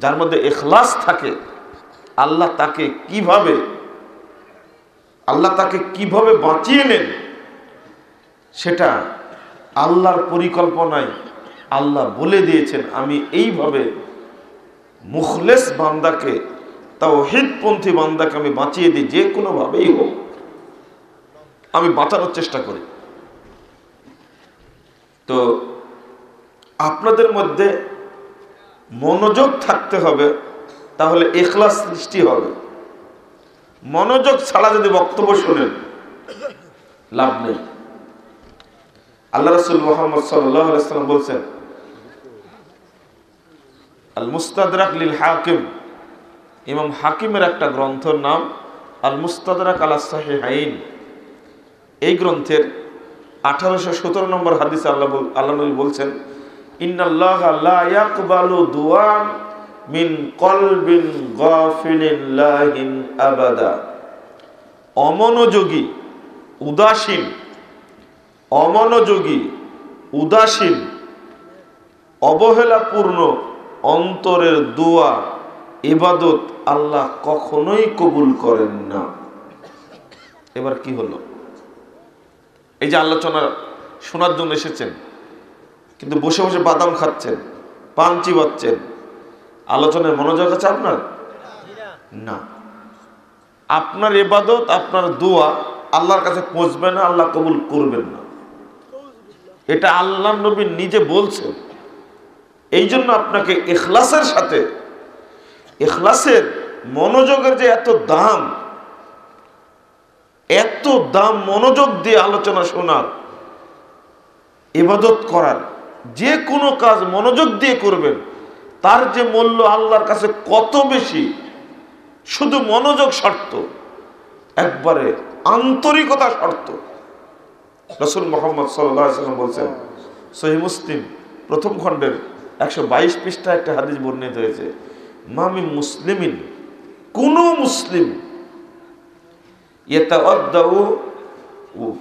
যার মধ্যে ইখলাস থাকে, আল্লাহ তাকে কিভাবে বাঁচিয়ে নেন সেটা আল্লাহর পরিকল্পনায় আল্লাহ বলে দিয়েছেন। আমি এইভাবে মুখলেস বান্দাকে, তাওহীদপন্থী বান্দাকে আমি বাঁচিয়ে দিই, যে কোনো ভাবেই হোক আমি বাঁচানোর চেষ্টা করি। তো আপনাদের মধ্যে মনোযোগ থাকতে হবে, তাহলে ইখলাস সৃষ্টি হবে। মনোযোগ ছাড়া যদি বক্তব্য শোনেন লাভ নেই। আল্লাহ রাসূল মুহাম্মদ সাল্লাল্লাহু আলাইহি ওয়াসাল্লাম বলছেন, আল মুস্তাদরাক লিল হাকিম, ইমাম হাকিমের একটা গ্রন্থের নাম আল মুস্তাদরাক আলা সাহিহাইন। এই গ্রন্থের 1817 নম্বর হাদিসে আল্লাহ নবী বলছেন, ইন্নাল্লাহা লা ইয়াকবালু দুআন মিন কলবিন গাফিলিন লাহিন আবাদা। অমনোযোগী, উদাসীন, অবহেলাপূর্ণ অন্তরের দোয়া, ইবাদত আল্লাহ কখনোই কবুল করেন না। এবার কি হলো? এই যে আলোচনা শোনার জন্য এসেছেন, কিন্তু বসে বসে বাদাম খাচ্ছেন, পান চিবাচ্ছেন, আলোচনায় মনোযোগ আছে আপনার? না। আপনার ইবাদত, আপনার দোয়া আল্লাহর কাছে পৌঁছবে না, আল্লাহ কবুল করবেন না। এটা আল্লাহ নবী নিজে বলছেন। এই জন্য আপনাকে ইখলাসের মনোযোগের যে এত দাম মনোযোগ দিয়ে আলোচনা শোনার, ইবাদত করার, যে কোনো কাজ মনোযোগ দিয়ে করবেন, তার যে মূল্য আল্লাহর কাছে কত বেশি। শুধু মনোযোগ শর্ত, একবারে আন্তরিকতা শর্ত। রাসূল মুহাম্মদ সাল্লাল্লাহু আলাইহি ওয়াসাল্লাম বলছেন, সহিহ মুসলিম প্রথম খণ্ডের 122 পৃষ্ঠা একটা হাদিস বর্ণিত হয়েছে, মা মিন মুসলিমিন, কোন মুসলিম ইয়াতাওয়াদ্দাউ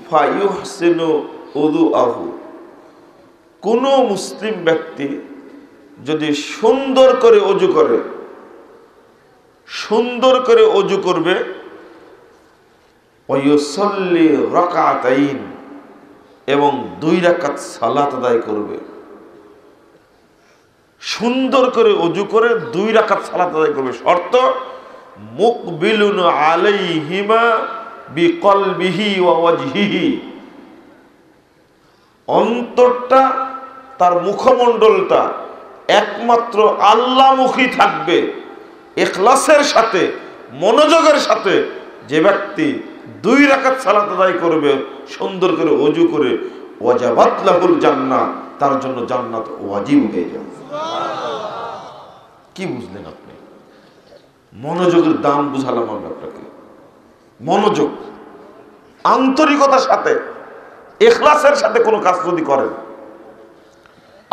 ফায়ুহসিনু উযুআহু, কোন মুসলিম ব্যক্তি যদি সুন্দর করে অজু করবে, ওয়ায়ুসাল্লি রাকাতাইন, এবং 2 রাকাত সালাত আদায় করবে। সুন্দর করে অজু করে 2 রাকাত সালাত আদায় করবে। শর্ত, মুকবিলুন আলাইহিমা বিকলবিহি ওয়া ওয়াজহিহি, অন্তরটা, তার মুখমণ্ডলটা একমাত্র আল্লাহমুখী থাকবে। ইখলাসের সাথে, মনোযোগের সাথে যে ব্যক্তি 2 রাকাত সালাত আদায় করবে সুন্দর করে অজু করে, ওয়াজাবাত লাহুল জান্নাহ, তার জন্য জান্নাত ওয়াজিব হয়ে যাবে। কি বুঝলেন আপনি? মনোযোগের দাম বুঝালাম আমি আপনাকে। মনোযোগ, আন্তরিকতার সাথে, ইখলাসের সাথে কোনো কাজ যদি করেন,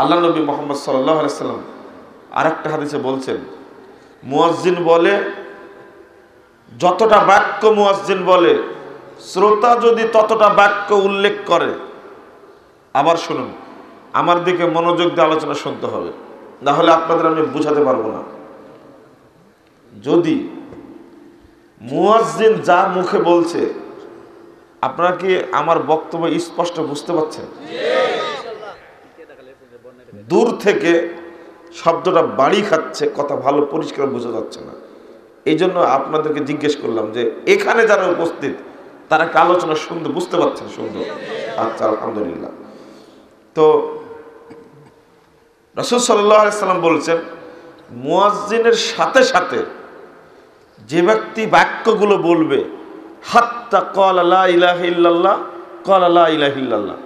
আল্লাহ নবী মুহাম্মদ সাল্লাল্লাহু আলাইহি ওয়াসাল্লাম আরেকটা হাদিসে বলছেন, মুয়াজ্জিন বলে, যতটা বাক্য মুয়াজ্জিন বলে, শ্রোতা যদি ততটা বাক্য উল্লেখ করে। আবার শুনুন, আমার দিকে মনোযোগ দিয়ে আলোচনা শুনতে হবে, না হলে আপনাদের আমি বুঝাতে পারবো না। যদি মুয়াজ্জিন যা মুখে বলছে, আপনারা কি আমার বক্তব্য স্পষ্ট বুঝতে পারছেন? দূর থেকে শব্দটা বাড়ি খাচ্ছে, কথা ভালো পরিষ্কার বোঝা যাচ্ছে না। এই জন্য আপনাদেরকে জিজ্ঞেস করলাম যে এখানে যারা উপস্থিত তারা কি আলোচনা শুনতে বুঝতে পারছেন? সুন্দর, আচ্ছা, আলহামদুলিল্লাহ। তো রাসূল সাল্লাল্লাহু আলাইহি ওয়াসাল্লাম বলছেন, মুয়াজ্জিনের সাথে সাথে যে ব্যক্তি বাক্যগুলো বলবে, হাত্তা ক্বালা লা ইলাহা ইল্লাল্লাহ, ক্বালা লা ইলাহা ইল্লাল্লাহ,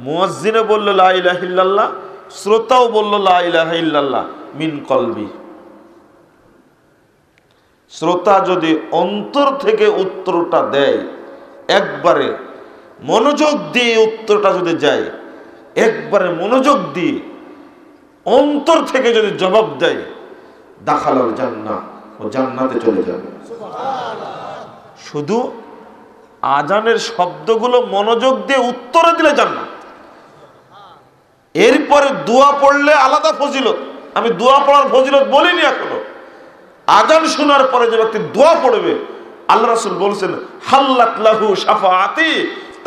মুয়াজ্জিনে বলল লা ইলাহা ইল্লাল্লাহ, শ্রোতাও বলল লা ইলাহা ইল্লাল্লাহ মিন কলবি। শ্রোতা যদি অন্তর থেকে উত্তরটা দেয়, একবারে মনোযোগ দিয়ে উত্তরটা যদি যায়, একবারে মনোযোগ দিয়ে অন্তর থেকে যদি জবাব দেয়, দাখালাল জান্নাহ, ও জান্নাতে চলে যাবে। শুধু আজানের শব্দগুলো মনোযোগ দিয়ে উত্তরে দিলে জান্নাত। এরপরে দোয়া পড়লে আলাদা ফজিলত, আমি দোয়া পড়ার ফজিলত বলিনি এখনো। আজান শোনার পরে যে ব্যক্তি দোয়া পড়বে, আল্লাহ রাসূল বলছেন হাল্লাত লাহু শাফাআতি,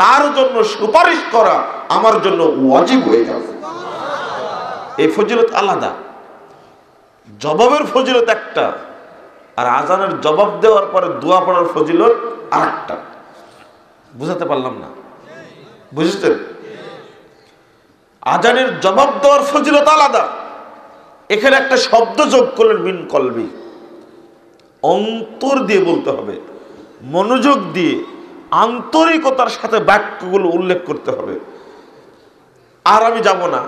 তার জন্য সুপারিশ করা আমার জন্য ওয়াজিব হয়ে যাবে। এই ফজিলত আলাদা, জবাবের ফজিলত একটা, আর আজানের জবাব দেওয়ার পরে দোয়া পড়ার ফজিলত আরেকটা। বুঝাতে পারলাম না? বুঝেছেন? আজানের জবাব দেওয়ার ফজিলত আলাদা, এখানে একটা শব্দ যোগ করলেন মিন কলবি, অন্তর দিয়ে বলতে হবে, মনোযোগ দিয়ে আন্তরিকতার সাথে বাক্যগুলো উল্লেখ করতে হবে। আর আমি যাব না,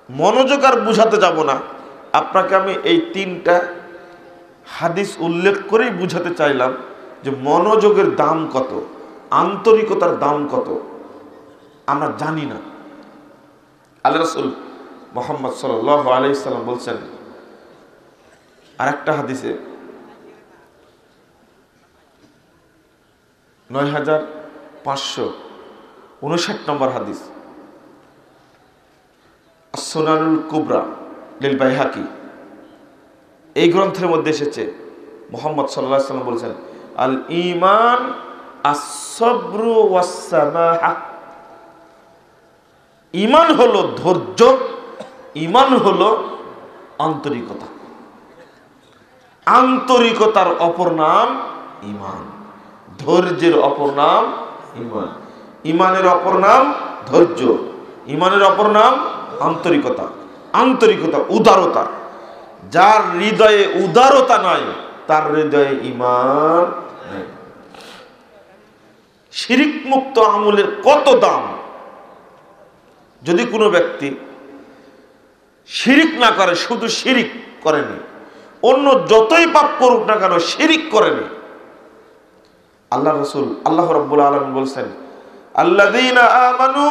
মনোযোগ আর বুঝাতে যাব না আপনাকে। আমি এই 3টা হাদিস উল্লেখ করেই বুঝাতে চাইলাম যে মনোযোগের দাম কত, আন্তরিকতার দাম কত আমরা জানি না। আল্লাহ রাসূল মুহাম্মদ সাল্লাল্লাহু আলাইহি সাল্লাম বলছেন আর একটা হাদিসে, 9559 নম্বর হাদিস, সুনানুল কুবরা লিল বাইহাকি, এই গ্রন্থের মধ্যে এসেছে মুহাম্মদ সাল্লাল্লাহু আলাইহি সাল্লাম বলেছেন আল ঈমান আস-সাবরু ওয়াস-সামাহা, ঈমান হলো ধৈর্য, ঈমান হলো আন্তরিকতা। আন্তরিকতার অপর নাম ঈমান, ধৈর্যের অপর নাম ঈমান, ঈমানের অপর নাম ধৈর্য, ঈমানের অপর নাম আন্তরিকতা। আন্তরিকতা, উদারতা, যার হৃদয়ে উদারতা নাই তার হৃদয়ে ঈমান নেই। শিরিক মুক্ত আমলের কত দাম! যদি কোনো ব্যক্তি শিরিক না করে, শুধু শিরিক করেনি, অন্য যতই পাপ করুক না কেন শিরিক করেনি, আল্লাহ রাসূল আল্লাহ রাব্বুল আলামিন বলছেন আল্লাযীনা আমানু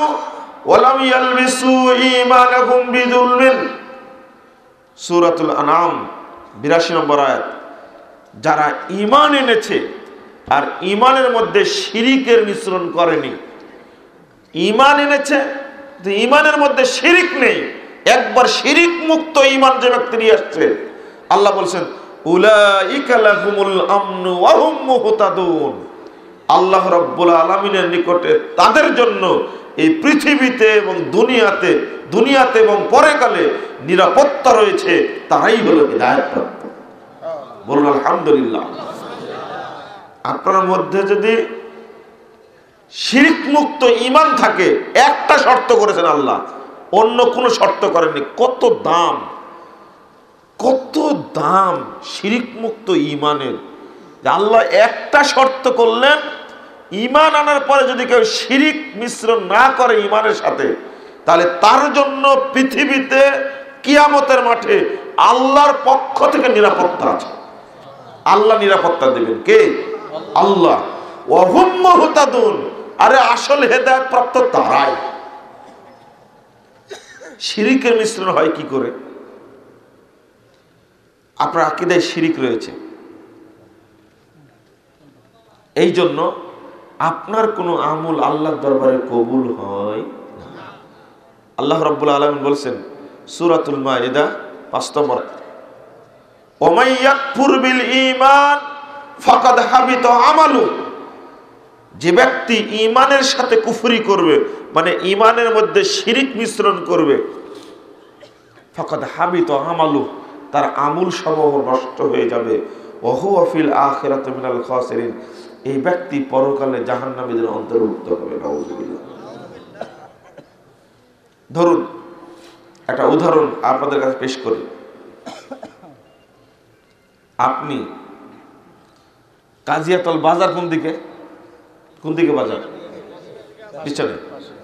ওয়া লাম ইয়ালবিসু ঈমানাহুম বিযুলমিন, সূরাতুল আনআম 82 নম্বর আয়াত। যারা ঈমান এনেছে আর ঈমানের মধ্যে শিরিকের মিশ্রণ করেনি, ঈমান এনেছে তো ঈমানের মধ্যে শিরিক নেই, একবার শিরিক মুক্ত ঈমান যে ব্যক্তি নিয়ে আসছে, আল্লাহ বলছেন উলাইকা লাহুমুল আমনু ওয়া হুম মুহতাদুন। আল্লাহ রাব্বুল আলামিনের নিকটে তাদের জন্য এই পৃথিবীতে এবং দুনিয়াতে এবং পরকালে নিরাপত্তা রয়েছে, তারাই হলো হিদায়াতপ্রাপ্ত। বলুন আলহামদুলিল্লাহ। আপনার মধ্যে যদি শিরক মুক্ত ঈমান থাকে, একটা শর্ত করেছেন আল্লাহ, অন্য কোনো শর্ত করেননি। কত দাম, কত দাম শিরক মুক্ত ঈমানের! আল্লাহ একটা শর্ত করলেন, ঈমান আনার পরে যদি কেউ শিরিক মিশ্রণ না করে ঈমানের সাথে, তাহলে তার জন্য পৃথিবীতে কিয়ামতের মাঠে আল্লাহর পক্ষ থেকে নিরাপত্তা আছে। আল্লাহ নিরাপত্তা দেবেন। কে? আল্লাহ। ওয়া হুম মুহতাদুন, আরে আসল হেদায়েত প্রাপ্ত তারাই। শিরিকের মিশ্রণ হয় কি করে? আপনার আকীদায় শিরিক রয়েছে, এই জন্য আপনার কোনো আমল আল্লাহর দরবারে কবুল হয় না। আল্লাহ রাব্বুল আলামিন বলছেন সূরাতুল মাইদা 5 নম্বর, ওমাই ইয়াকফুর বিল ঈমান ফাকাদ হাবিতা আমালু, যে ব্যক্তি ঈমানের সাথে কুফরি করবে, মানে ঈমানের মধ্যে শিরিক মিশ্রণ করবে, ফাকাদ হাবিতা আমালু, তার আমল সমূহ নষ্ট হয়ে যাবে। ওয়া হুয়া ফিল আখিরাতি মিনাল খাসিরিন, এই ব্যক্তি পরকালে জাহান্নামীদের অন্তর্ভুক্ত হবে। নাউযুবিল্লাহ। ধরুন একটা উদাহরণ আপনাদের কাছে পেশ করি। আপনি কাজিয়াতল বাজার কোন দিকে? কোন দিকে বাজার? পিছনে,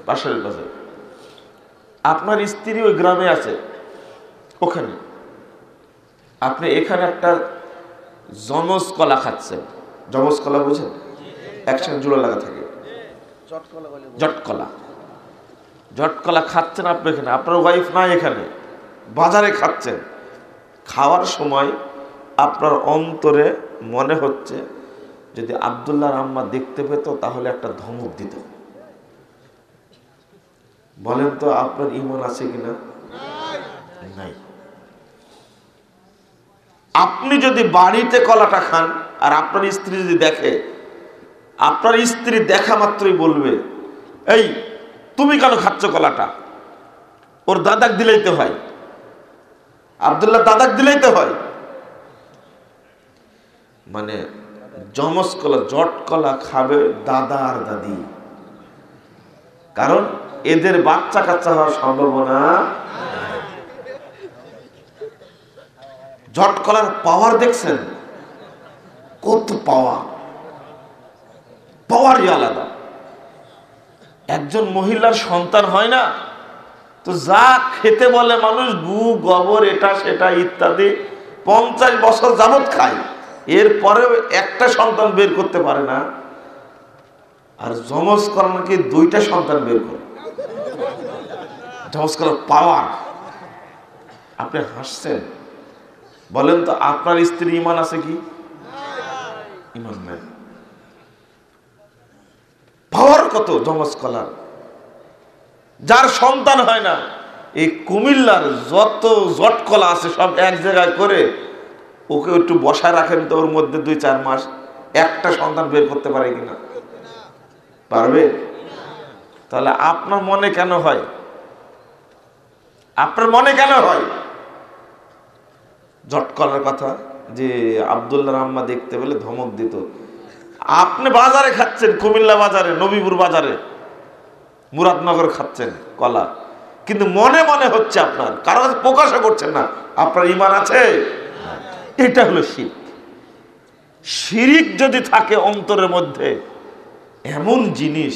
পাশের বাজার। আপনার স্ত্রী ওই গ্রামে আছে, ওখানে আপনি এখানে একটা জমজ কলা খাচ্ছেন। জমজ কলা বুঝেন? একসঙ্গে জোড়া লাগা থাকে, জটকলা। জটকলা খাচ্ছেন আপনি এখানে, আপনার ওয়াইফ নাই এখানে, বাজারে খাচ্ছেন। খাওয়ার সময় আপনার অন্তরে মনে হচ্ছে যদি আব্দুল্লাহর আম্মা দেখতে পেত তাহলে একটা ধমক দিত। বলেন তো আপনার ঈমান আছে কিনা? নাই। আপনি যদি বাড়িতে কলাটা খান আর আপনার স্ত্রী যদি দেখে, আপনার স্ত্রী দেখা মাত্রই বলবে, এই তুমি কেন খাচ্ছ কলাটা? ওর দাদাক দিলেই তো হয়, আব্দুল্লাহ দাদাক দিলেই তো হয়। মানে জমজ কলা, জট কলা খাবে দাদা আর দাদি, কারণ এদের বাচ্চা কাচ্চা হওয়ার সম্ভাবনা। জট কলার পাওয়ার দেখছেন? কত পাওয়ারই আলাদা। একজন মহিলার সন্তান হয় না তো যা খেতে বলে মানুষ, গু গোবর এটা সেটা ইত্যাদি 50 বছর যাবত খায়, এরপরেও একটা সন্তান বের করতে পারে না। আর জমজ কলা নাকি 2টা সন্তান বের করে। জমজ কলার পাওয়ার। আপনি হাসছেন, বলেন তো আপনার স্ত্রী ঈমান আছে কি? ঈমান নাই। পাওয়ার কত জমজ কলার। যার সন্তান হয় না, এই কুমিল্লার যত জট কলা আছে সব এক জায়গায় করে ওকে একটু বসায় রাখেন তো, ওর মধ্যে 2-4 মাস একটা সন্তান বের করতে পারে কিনা? পারবে? তাহলে আপনার মনে কেন হয়? আপনার মনে কেন হয় জট কলার কথা? যে আব্দুল্লাহ আম্মা দেখতে পেলে ধমক দিত। আপনি বাজারে খাচ্ছেন, কুমিল্লা বাজারে, নবীপুর বাজারে, মুরাদনগর খাচ্ছেন কলা, কিন্তু মনে মনে হচ্ছে আপনার, কারো কাছে প্রকাশও করছেন না আপনার ঈমান আছে। এটা হলো শিরক। শিরক যদি থাকে অন্তরের মধ্যে, এমন জিনিস